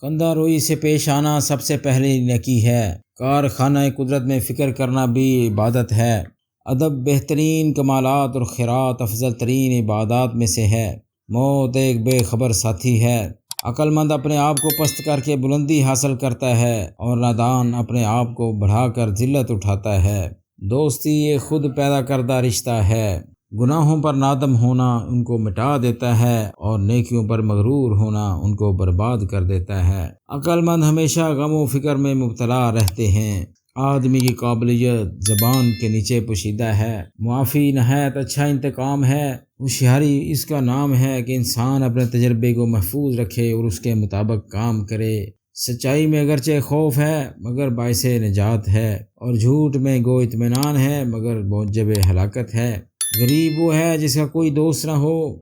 خندہ روئی سے پیش آنا سب سے پہلی نیکی ہے۔ کارخانہ قدرت میں فکر کرنا بھی عبادت ہے۔ ادب بہترین کمالات اور خیرات افضل ترین عبادات میں سے ہے۔ موت ایک بے خبر ساتھی ہے۔ عقل مند اپنے آپ کو پست کر کے بلندی حاصل کرتا ہے اور نادان اپنے آپ کو بڑھا کر ذلت اٹھاتا ہے۔ دوستی ایک خود پیدا کردہ رشتہ ہے۔ گناہوں پر نادم ہونا ان کو مٹا دیتا ہے اور نیکیوں پر مغرور ہونا ان کو برباد کر دیتا ہے۔ عقل مند ہمیشہ غم و فکر میں مبتلا رہتے ہیں۔ آدمی کی قابلیت زبان کے نیچے پوشیدہ ہے۔ معافی نہایت اچھا انتقام ہے۔ ہوشیاری اس کا نام ہے کہ انسان اپنے تجربے کو محفوظ رکھے اور اس کے مطابق کام کرے۔ سچائی میں اگرچہ خوف ہے مگر باعث نجات ہے، اور جھوٹ میں گو اطمینان ہے مگر موجب ہلاکت ہے۔ غریب وہ ہے جس کا کوئی دوست نہ ہو۔